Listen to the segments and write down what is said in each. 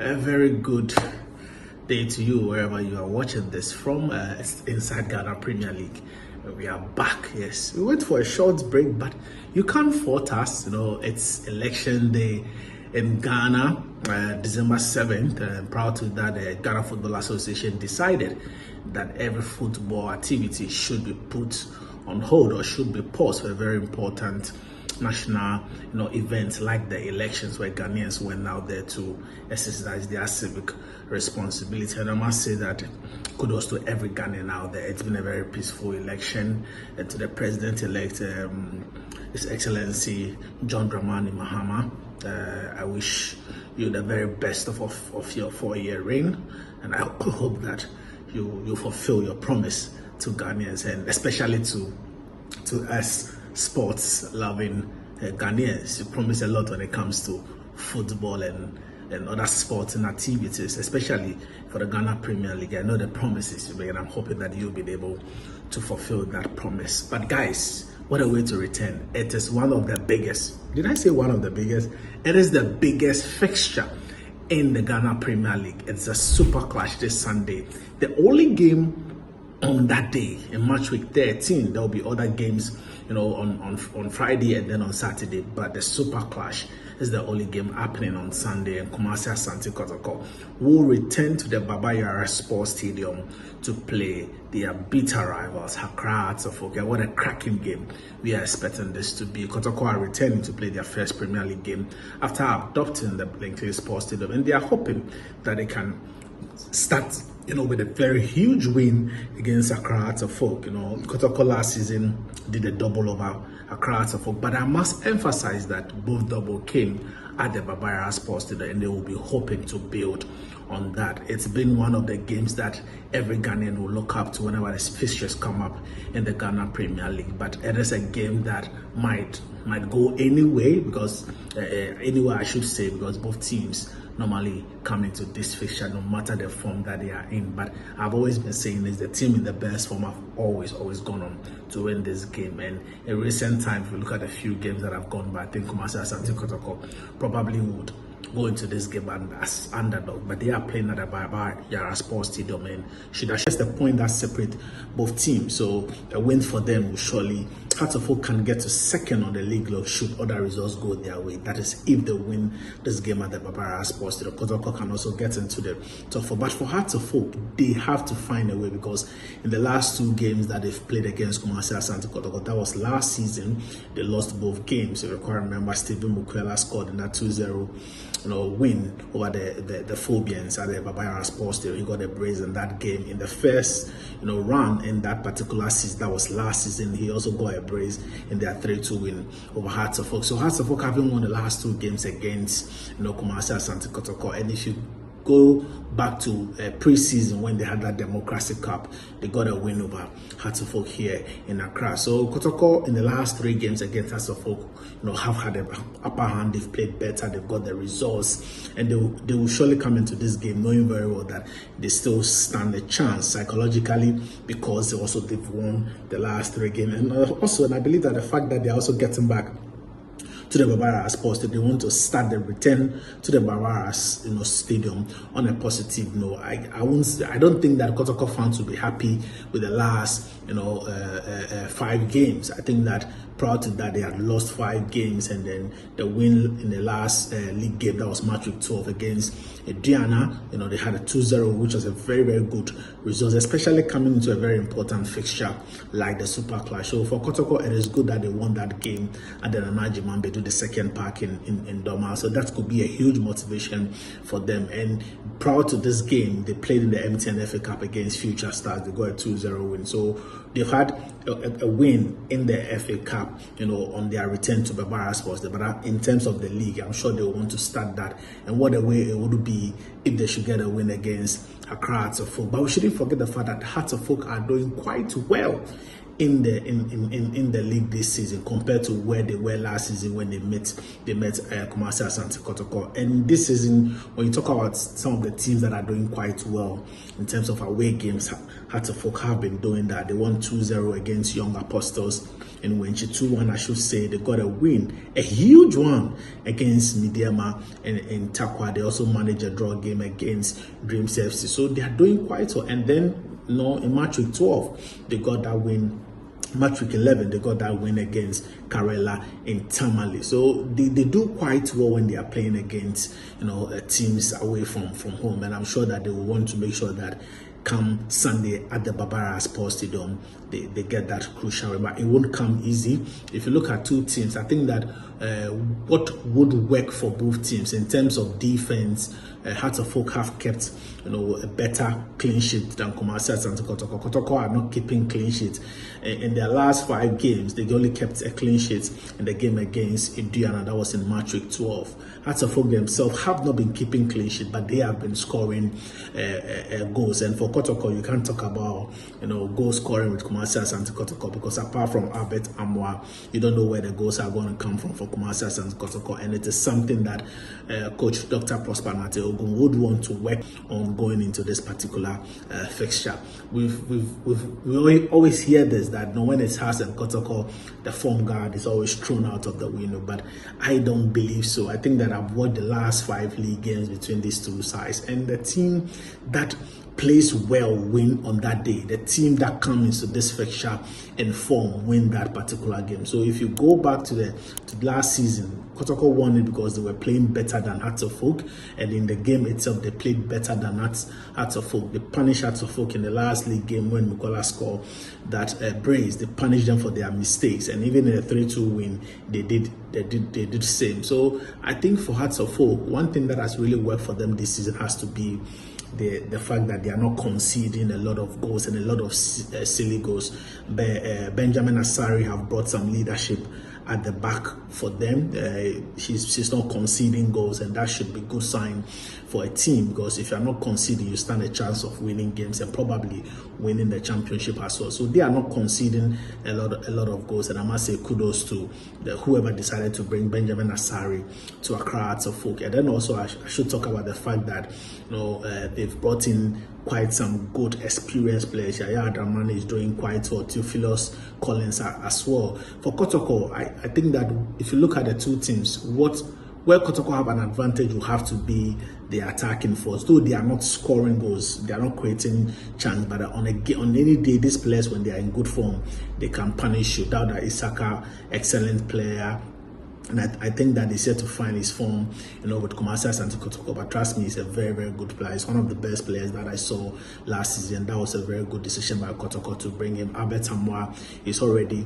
A very good day to you wherever you are watching this from. It's inside Ghana Premier League. We are back. Yes, we went for a short break, but you can't fault us. It's election day in Ghana, December 7th. And prior to that, the Ghana Football Association decided that every football activity should be put on hold or should be paused for a very important national events like the elections, where Ghanaians went out there to exercise their civic responsibility. And I must say that kudos to every Ghanaian out there. It's been a very peaceful election, and to the president-elect, His Excellency John Dramani Mahama. I wish you the very best of your 4-year reign, and I hope that you fulfill your promise to Ghanaians, and especially to us sports loving Ghanaians. You promise a lot when it comes to football and other sporting activities, especially for the Ghana Premier League. I know the promises you made, and I'm hoping that you'll be able to fulfill that promise. But guys, what a way to return. It is one of the biggest, did I say one of the biggest? It is the biggest fixture in the Ghana Premier League. It's a super clash this Sunday. The only game on that day, in match week 13, there will be other games, on Friday and then on Saturday. But the super clash is the only game happening on Sunday, and Kumasi Asante Kotoko will return to the Baba Yara Sports Stadium to play their bitter rivals, Accra Kotoko. What a cracking game we are expecting this to be. Kotoko are returning to play their first Premier League game after adopting the Blinkley Sports Stadium, and they are hoping that they can start with a very huge win against Accra Kotoko. Kotoko last season did a double over Accra Kotoko, but I must emphasize that both double came at the Baba Yara Sports Stadium, and they will be hoping to build on that. It's been one of the games that every Ghanaian will look up to whenever the fixtures come up in the Ghana Premier League. But it is a game that might go anyway, because anyway I should say, because both teams normally come into this fixture no matter the form that they are in. But I've always been saying is the team in the best form have always gone on to win this game. And in recent times, if you look at a few games that have gone by, I think Kumasi Asante Kotoko probably would go into this game as underdog, but they are playing at the Baba Yara Sports Stadium, and should assess the point that separate both teams. So a win for them will surely, Hearts of Oak can get to second on the league log should other results go their way. That is if they win this game at the Baba Yara Sports Stadium. Kotoko can also get into the top four. But for Hearts of Oak, they have to find a way, because in the last 2 games that they've played against Kumasi Asante Kotoko, that was last season, they lost both games. If you can remember, Stephen Mukwela scored in that 2-0 win over the Phobians at the Baba Yara Sports Stadium. He got a brace in that game. In the first run in that particular season, that was last season, he also got a brace in their 3-2 win over Hearts of Oak. So Hearts of Oak having won the last 2 games against Kumasi Asante Kotoko, and if you go back to pre-season when they had that Democracy Cup, they got a win over Hearts of Oak here in Accra. So Kotoko in the last 3 games against Hearts of Oak, have had an upper hand. They've played better. They've got the results, and they will surely come into this game knowing very well that they still stand a chance psychologically, because they've won the last 3 games, and I believe that the fact that they're also getting back to the Baba Yara Sports Stadium, they want to start the return to the Baba Yara Stadium on a positive note. I don't think that Kotoko fans will be happy with the last 5 games. I think that prior to that, they had lost 5 games, and then the win in the last league game, that was match week 12 against Diana. They had a 2-0, which was a very, very good result, especially coming into a very important fixture like the Super Clash. So for Kotoko, it is good that they won that game at the Nana Jimambe, do the second park in Doma. So that could be a huge motivation for them. And prior to this game, they played in the MTN FA Cup against Future Stars. They got a 2-0 win. So they've had a win in the FA Cup, on their return to Baba Yara Sports. But in terms of the league, I'm sure they will want to start that. And what a way it would be if they should get a win against Accra Hearts of Oak. But we shouldn't forget the fact that Hearts of Oak are doing quite well in the league this season compared to where they were last season when they met Kumasi Asante Kotoko. And this season, when you talk about some of the teams that are doing quite well in terms of away games, Hearts of Folk have been doing that. They won 2-0 against Young Apostles in Wenchi, 2-1, I should say. They got a win, a huge one against Midiama in Takwa. They also managed a draw game against Dreams FC. So they are doing quite well. And then, in match week 12, they got that win. Match week 11, they got that win against Karela in Tamale. So they do quite well when they are playing against teams away from home, and I'm sure that they will want to make sure that come Sunday at the Barbara Sports Stadium, they get that crucial win. But it won't come easy. If you look at two teams, I think that what would work for both teams in terms of defense, Hearts of Folk have kept a better clean sheet than Kumasi Asante Kotoko. Kotoko are not keeping clean sheets. In their last 5 games, they only kept a clean sheet in the game against Iduana, that was in match week 12. Hearts of Folk themselves have not been keeping clean sheet, but they have been scoring goals. And for Kotoko, you can't talk about goal scoring with Kumasi Asante Kotoko, because apart from Albert Amwa, you don't know where the goals are going to come from for Kumasi Asante Kotoko, and it is something that Coach Dr. Prosper Nate Ogun would want to work on going into this particular fixture. We always hear this, that when it's Hearts and Kotoko, the form guard is always thrown out of the window, but I don't believe so. I think that I've watched the last 5 league games between these two sides, and the team that plays well win on that day. The team that comes into this fixture in form win that particular game. So if you go back to last season, Kotoko won it because they were playing better than Hearts of Folk, and in the game itself they played better than Hearts of Folk. They punished Hearts of Folk in the last league game when Mikola scored that brace. They punished them for their mistakes, and even in a 3-2 win, they did the same. So I think for Hearts of Folk, one thing that has really worked for them this season has to be the fact that they are not conceding a lot of goals and a lot of silly goals. Benjamin Asari have brought some leadership at the back for them. She's not conceding goals, and that should be a good sign for a team, because if you're not conceding, you stand a chance of winning games and probably winning the championship as well. So they are not conceding a lot of goals, and I must say kudos to whoever decided to bring Benjamin Asari to Accra Hearts of Folk. And then also I should talk about the fact that they've brought in quite some good experienced players. Yaya Adamani is doing quite well. Theophilus Collins as well. For Kotoko, I think that if you look at the two teams, where Kotoko have an advantage will have to be the attacking force. Though they are not scoring goals, they are not creating chance, but on any day, these players, when they are in good form, they can punish you. Dauda Isaka, excellent player. And I think that he's yet to find his form, with Kumasi Asante Kotoko. But trust me, he's a very, very good player. He's one of the best players that I saw last season. That was a very good decision by Kotoko to bring him. Albert Amwa is already,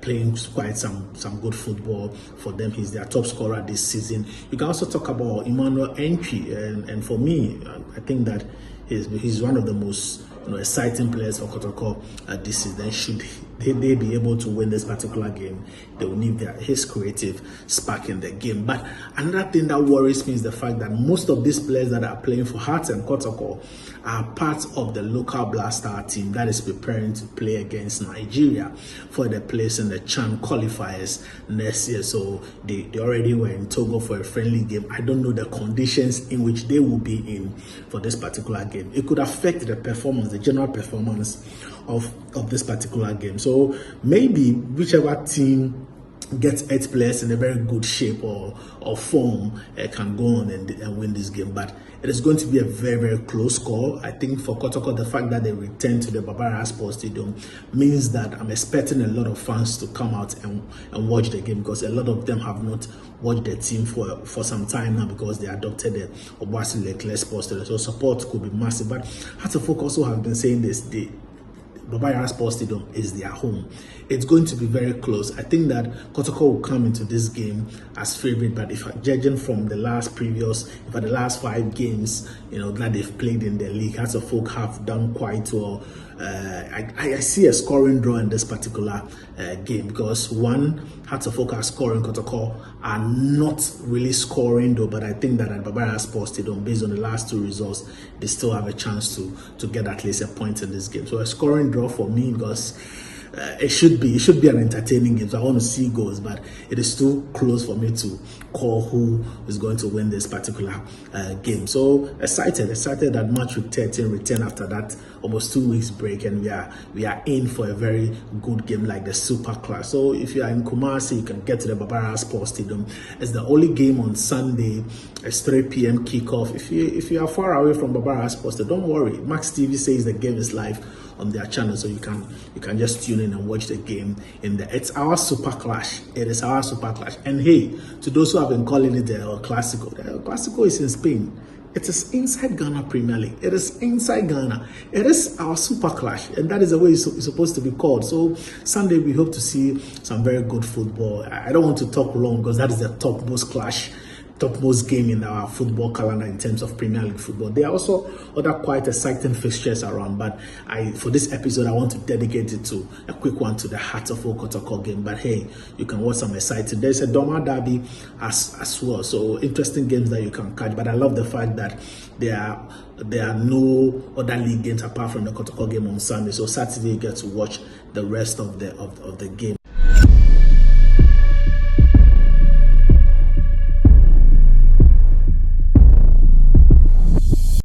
playing quite some good football for them. He's their top scorer this season. You can also talk about Emmanuel Entry, and for me, I think that he's one of the most exciting players for Kotoko this season. Should they be able to win this particular game, they will need his creative spark in the game. But another thing that worries me is the fact that most of these players that are playing for Hearts and Kotoko are part of the local Black Star team that is preparing to play against Nigeria for the place in the CHAN qualifiers next year. So they already were in Togo for a friendly game. I don't know the conditions in which they will be in for this particular game. It could affect the performance, the general performance of this particular game. So maybe whichever team gets 8 players in a very good shape or form can go on and win this game. But it is going to be a very, very close call. I think for Kotoko, the fact that they return to the Barbara Sports Stadium means that I'm expecting a lot of fans to come out and watch the game, because a lot of them have not watched the team for some time now, because they adopted the Obuasi Leclerc Sports Stadium. So support could be massive. But Hearts of Folk also have been saying this, Barbara Sports Stadium is their home. It's going to be very close. I think that Kotoko will come into this game as favorite, but if judging from the last 5 games, that they've played in the league, Hearts of Folk have done quite well. I see a scoring draw in this particular game, because one, Hearts of Oak are scoring, Kotoko are not really scoring though, but I think that at Barbara Sports Stadium, based on the last two results, they still have a chance to get at least a point in this game. So a scoring draw for me, because it should be an entertaining game. So I want to see goals, but it is too close for me to call who is going to win this particular game. So excited that match week 13 return after that almost 2 weeks break, and we are in for a very good game like the Super Clash. So if you are in Kumasi, you can get to the Barbara Sports Stadium. It's the only game on Sunday. It's 3 p.m. kickoff. If you are far away from Barbara Sports Stadium, don't worry. Max TV says the game is live on their channel, so you can just tune in and watch the game it's our Super Clash. It is our Super Clash. And hey, to those who have been calling it the Clasico, the Clasico is in Spain. It is inside Ghana Premier League. It is inside Ghana. It is our Super Clash, and that is the way it's supposed to be called. So Sunday we hope to see some very good football. I don't want to talk long, because that is the topmost game in our football calendar in terms of Premier League football. There are also other quite exciting fixtures around, but for this episode I want to dedicate it to a quick one to the Hearts of Oak Kotoko game. But hey, you can watch some exciting. There's a Doma derby as well, so interesting games that you can catch. But I love the fact that there are no other league games apart from the Kotoko game on Sunday. So Saturday you get to watch the rest of the game.